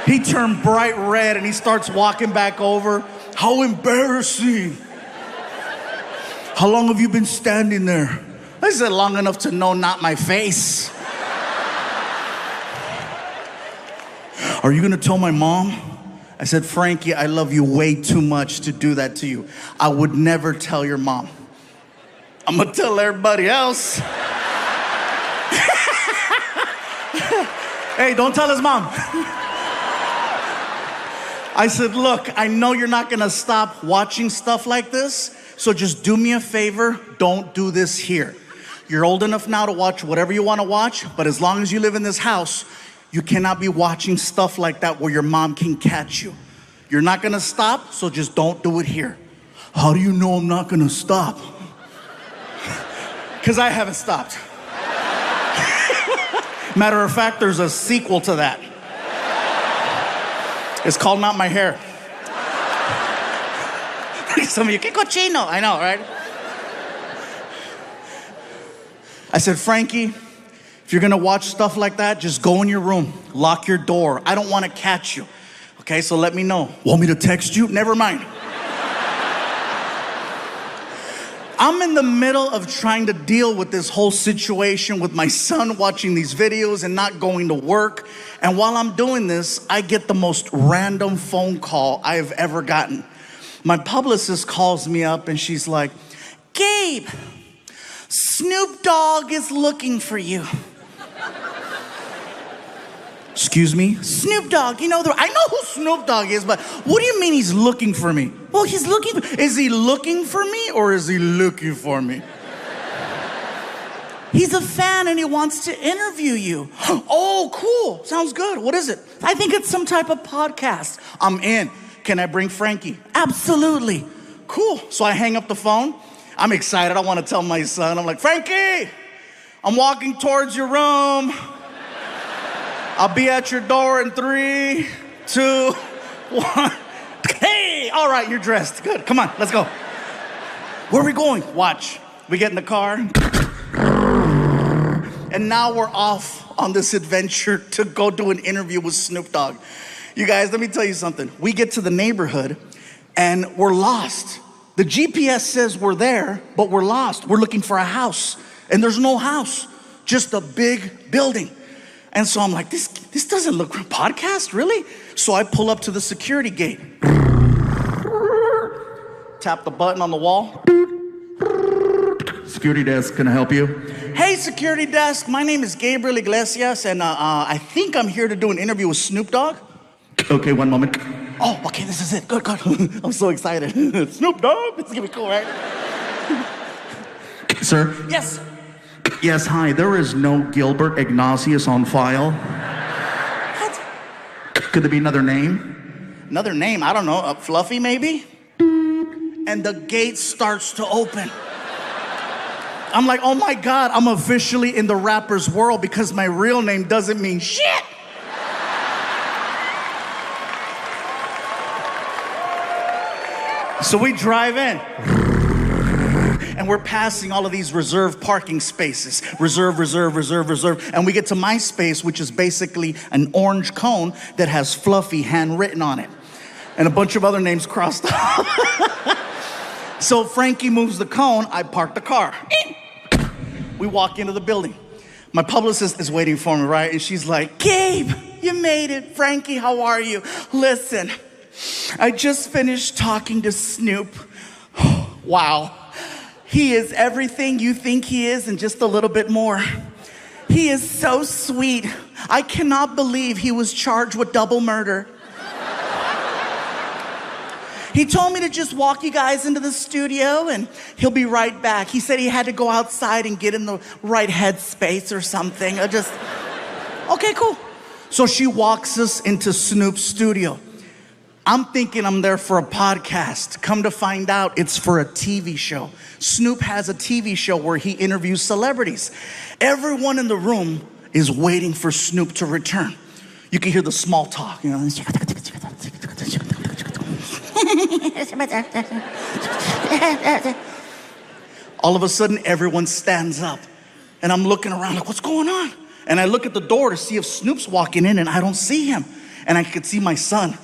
[SPEAKER 3] He turned bright red and he starts walking back over. How embarrassing. How long have you been standing there? I said, long enough to know not my face. Are you gonna tell my mom? I said, Frankie, I love you way too much to do that to you. I would never tell your mom. I'm gonna tell everybody else. Hey, don't tell his mom. I said, look, I know you're not gonna stop watching stuff like this, so just do me a favor, don't do this here. You're old enough now to watch whatever you wanna watch, but as long as you live in this house, you cannot be watching stuff like that where your mom can catch you. You're not gonna stop, so just don't do it here. How do you know I'm not gonna stop? Because I haven't stopped. Matter of fact, there's a sequel to that. It's called Not My Hair. Some of you, que cochino. I know, right? I said, Frankie, if you're gonna watch stuff like that, just go in your room, lock your door. I don't wanna catch you. Okay, so let me know. Want me to text you? Never mind. I'm in the middle of trying to deal with this whole situation with my son watching these videos and not going to work. And while I'm doing this, I get the most random phone call I have ever gotten. My publicist calls me up and she's like, Gabe, Snoop Dogg is looking for you. Excuse me? Snoop Dogg, I know who Snoop Dogg is, but what do you mean he's looking for me? Well, he's looking for, is he looking for me or is he looking for me? He's a fan and he wants to interview you. Oh, cool. Sounds good. What is it? I think it's some type of podcast. I'm in. Can I bring Frankie? Absolutely. Cool. So I hang up the phone. I'm excited. I want to tell my son. I'm like, Frankie, I'm walking towards your room. I'll be at your door in 3, 2, 1. Hey, all right, you're dressed. Good. Come on, let's go. Where are we going? Watch. We get in the car. And now we're off on this adventure to go do an interview with Snoop Dogg. You guys, let me tell you something. We get to the neighborhood and we're lost. The GPS says we're there, but we're lost. We're looking for a house and there's no house, just a big building. And so I'm like, this doesn't look like a podcast, really? So I pull up to the security gate. Tap the button on the wall. Security desk, can I help you? Hey, security desk, my name is Gabriel Iglesias, and I think I'm here to do an interview with Snoop Dogg. Okay, one moment. Oh, okay, this is it. Good, good. I'm so excited. Snoop Dogg? This is gonna be cool, right? Sir? Yes. Yes, hi. There is no Gilbert Ignatius on file. What? Could there be another name? Another name? I don't know. Fluffy, maybe? And the gate starts to open. I'm like, oh my God, I'm officially in the rapper's world because my real name doesn't mean shit. So we drive in. And we're passing all of these reserved parking spaces. Reserve, reserve, reserve, reserve. And we get to my space, which is basically an orange cone that has Fluffy handwritten on it. And a bunch of other names crossed off. So Frankie moves the cone, I park the car. We walk into the building. My publicist is waiting for me, right? And she's like, Gabe, you made it. Frankie, how are you? Listen, I just finished talking to Snoop. Wow. He is everything you think he is and just a little bit more. He is so sweet. I cannot believe he was charged with double murder. He told me to just walk you guys into the studio and he'll be right back. He said he had to go outside and get in the right headspace or something. Okay, cool. So she walks us into Snoop's studio. I'm thinking I'm there for a podcast. Come to find out, it's for a TV show. Snoop has a TV show where he interviews celebrities. Everyone in the room is waiting for Snoop to return. You can hear the small talk, you know. All of a sudden, everyone stands up. And I'm looking around like, what's going on? And I look at the door to see if Snoop's walking in, and I don't see him. And I could see my son.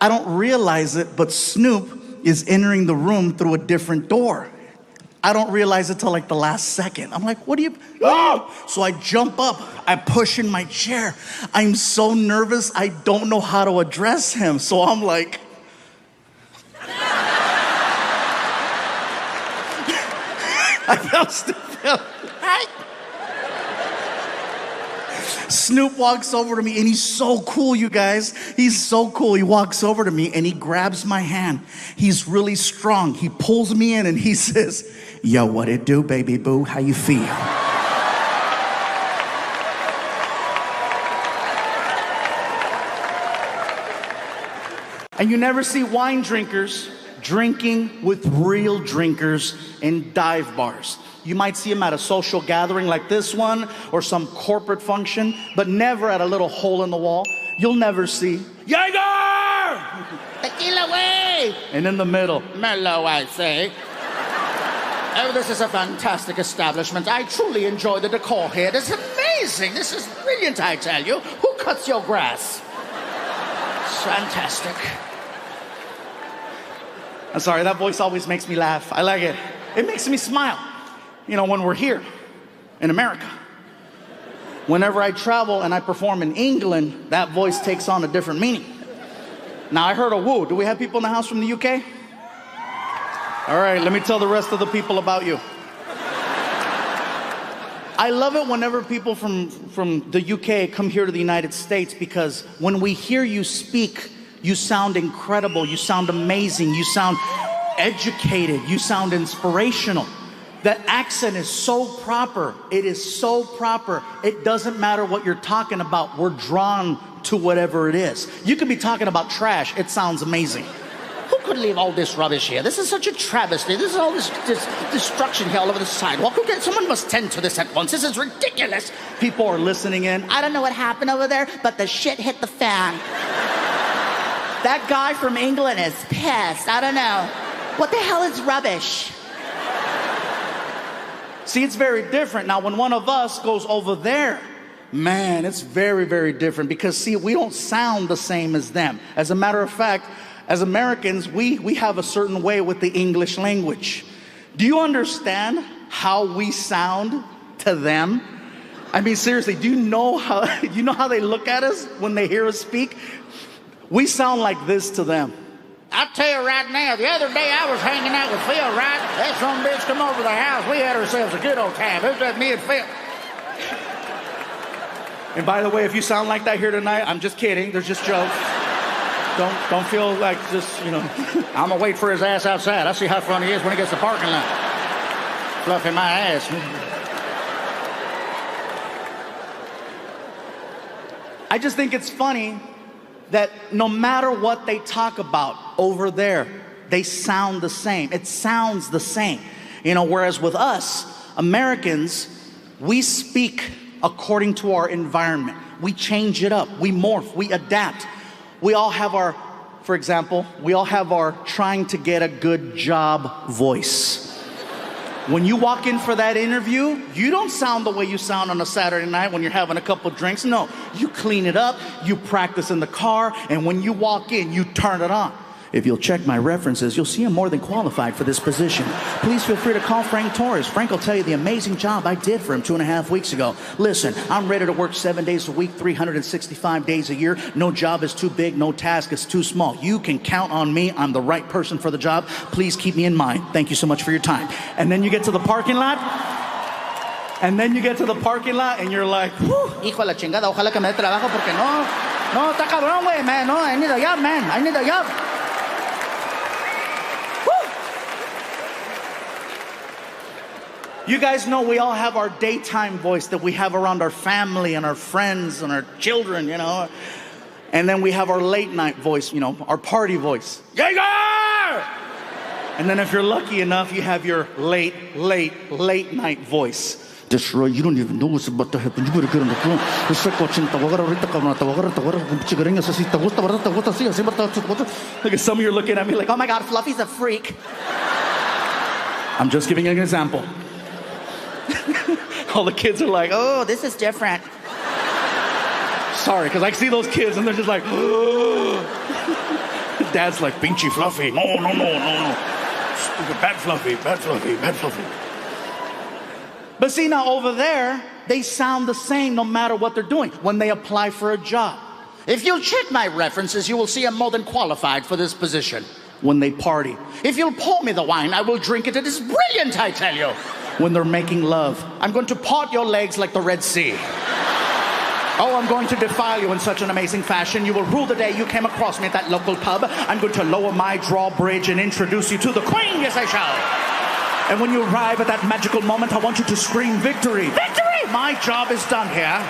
[SPEAKER 3] I don't realize it, but Snoop is entering the room through a different door. I don't realize it till like the last second. I'm like, what do you... So I jump up, I push in my chair. I'm so nervous, I don't know how to address him. So I'm like... I felt stupid. Snoop walks over to me and he's so cool, you guys. He's so cool. He walks over to me and he grabs my hand. He's really strong. He pulls me in and he says, yo, what it do, baby boo? How you feel? And you never see wine drinkers drinking with real drinkers in dive bars. You might see them at a social gathering like this one or some corporate function, but never at a little hole in the wall. You'll never see Jaeger!
[SPEAKER 2] Tequila way!
[SPEAKER 3] And in the middle,
[SPEAKER 2] Mellow, I say. Oh, this is a fantastic establishment. I truly enjoy the decor here. This is amazing. This is brilliant, I tell you. Who cuts your grass? It's fantastic.
[SPEAKER 3] I'm sorry, that voice always makes me laugh. I like it. It makes me smile. You know, when we're here in America. Whenever I travel and I perform in England, that voice takes on a different meaning. Now, I heard a woo. Do we have people in the house from the UK? All right, let me tell the rest of the people about you. I love it whenever people from the UK come here to the United States, because when we hear you speak, you sound incredible, you sound amazing, you sound educated, you sound inspirational. That accent is so proper. It is so proper. It doesn't matter what you're talking about. We're drawn to whatever it is. You could be talking about trash. It sounds amazing.
[SPEAKER 2] Who could leave all this rubbish here? This is such a travesty. This is all this destruction here all over the sidewalk. Someone must tend to this at once. This is ridiculous.
[SPEAKER 3] People are listening in.
[SPEAKER 2] I don't know what happened over there, but the shit hit the fan. That guy from England is pissed. I don't know. What the hell is rubbish?
[SPEAKER 3] See, it's very different. Now, when one of us goes over there, man, it's very, very different, because, see, we don't sound the same as them. As a matter of fact, as Americans, we have a certain way with the English language. Do you understand how we sound to them? I mean, seriously, do you know how they look at us when they hear us speak? We sound like this to them.
[SPEAKER 2] I'll tell you right now, the other day I was hanging out with Phil, right? That some bitch come over to the house. We had ourselves a good old time. It was just me and Phil.
[SPEAKER 3] And by the way, if you sound like that here tonight, I'm just kidding. There's just jokes. Don't feel like just,
[SPEAKER 2] I'm gonna wait for his ass outside. I see how funny he is when he gets to the parking lot. Fluffing my ass.
[SPEAKER 3] I just think it's funny that no matter what they talk about over there, they sound the same. It sounds the same. Whereas with us, Americans, we speak according to our environment. We change it up. We morph. We adapt. We all have our trying to get a good job voice. When you walk in for that interview, you don't sound the way you sound on a Saturday night when you're having a couple drinks. No, you clean it up, you practice in the car, and when you walk in, you turn it on. If you'll check my references, you'll see I'm more than qualified for this position. Please feel free to call Frank Torres. Frank will tell you the amazing job I did for him 2.5 weeks ago. Listen, I'm ready to work 7 days a week, 365 days a year. No job is too big, no task is too small. You can count on me. I'm the right person for the job. Please keep me in mind. Thank you so much for your time. And then you get to the parking lot. And you're like, whew.
[SPEAKER 2] Hijo de la chingada, ojalá que me dé trabajo porque no, está cabrón, güey, man. No, I need a job, man. I need a job.
[SPEAKER 3] You guys know we all have our daytime voice that we have around our family and our friends and our children, And then we have our late night voice, our party voice. Jaeger! And then if you're lucky enough, you have your late night voice. Destroy, you don't even know what's about to happen. You better get on the phone. Look at some of you are looking at me like, oh my God, Fluffy's a freak. I'm just giving you an example. All the kids are like, oh, this is different. Sorry, because I see those kids and they're just like, oh. Dad's like, pinchy Fluffy. No. Stupid, bad Fluffy. But see, now over there, they sound the same no matter what they're doing when they apply for a job.
[SPEAKER 2] If you'll check my references, you will see I'm more than qualified for this position.
[SPEAKER 3] When they party.
[SPEAKER 2] If you'll pour me the wine, I will drink it. It is brilliant, I tell you.
[SPEAKER 3] When they're making love.
[SPEAKER 2] I'm going to part your legs like the Red Sea.
[SPEAKER 3] Oh, I'm going to defile you in such an amazing fashion. You will rue the day you came across me at that local pub. I'm going to lower my drawbridge and introduce you to the Queen.
[SPEAKER 2] Yes, I shall.
[SPEAKER 3] And when you arrive at that magical moment, I want you to scream victory.
[SPEAKER 2] Victory!
[SPEAKER 3] My job is done here.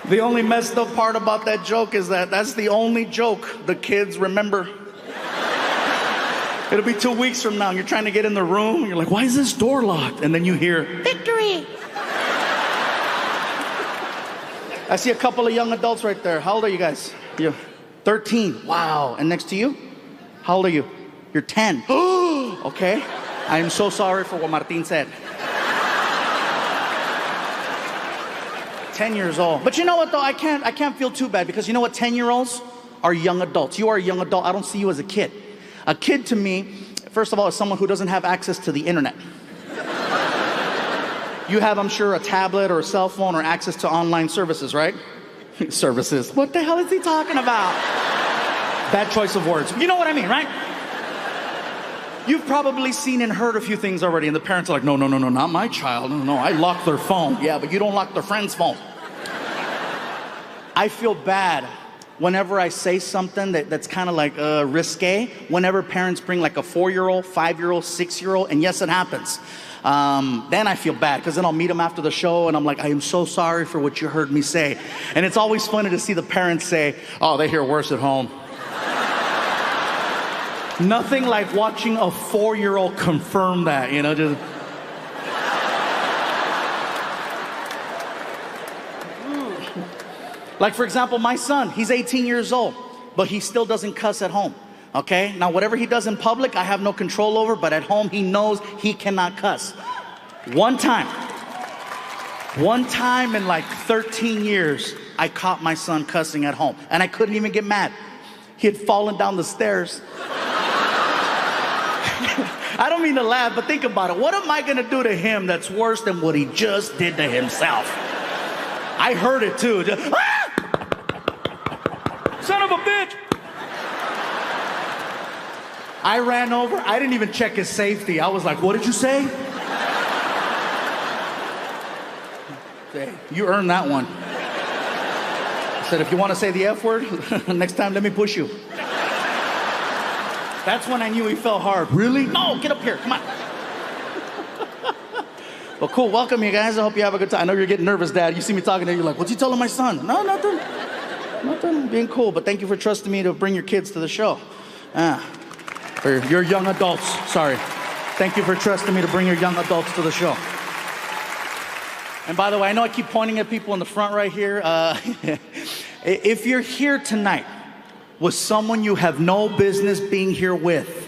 [SPEAKER 3] The only messed up part about that joke is that that's the only joke the kids remember. It'll be 2 weeks from now, and you're trying to get in the room, and you're like, why is this door locked? And then you hear,
[SPEAKER 2] victory!
[SPEAKER 3] I see a couple of young adults right there. How old are you guys? You're 13. Wow. And next to you? How old are you? You're 10. Okay. I am so sorry for what Martin said. 10 years old. But you know what though? I can't feel too bad because you know what? 10-year-olds are young adults. You are a young adult. I don't see you as a kid. A kid to me, first of all, is someone who doesn't have access to the internet. You have, I'm sure, a tablet or a cell phone or access to online services, right? Services. What the hell is he talking about? Bad choice of words. You know what I mean, right? You've probably seen and heard a few things already, and the parents are like, no, not my child. No, I lock their phone. Yeah, but you don't lock their friend's phone. I feel bad whenever I say something that's kind of like risque, whenever parents bring like a 4-year-old, 5-year-old, 6-year-old, and yes, it happens. Then I feel bad because then I'll meet them after the show and I'm like, I am so sorry for what you heard me say. And it's always funny to see the parents say, oh, they hear worse at home. Nothing like watching a 4-year-old confirm that, just. Like, for example, my son, he's 18 years old, but he still doesn't cuss at home, okay? Now, whatever he does in public, I have no control over, but at home, he knows he cannot cuss. One time, One time in like 13 years, I caught my son cussing at home, and I couldn't even get mad. He had fallen down the stairs. I don't mean to laugh, but think about it. What am I gonna do to him that's worse than what he just did to himself? I heard it too. Ah! Son of a bitch! I ran over. I didn't even check his safety. I was like, what did you say? Hey, you earned that one. I said, if you want to say the F word, next time let me push you. That's when I knew he fell hard. Really? No, get up here. Come on. Well, cool. Welcome, you guys. I hope you have a good time. I know you're getting nervous, Dad. You see me talking to you, you're like, what's he telling my son? No, nothing. Nothing. Being cool. But thank you for trusting me to bring your kids to the show. Or your young adults. Sorry. Thank you for trusting me to bring your young adults to the show. And by the way, I know I keep pointing at people in the front right here. If you're here tonight with someone you have no business being here with,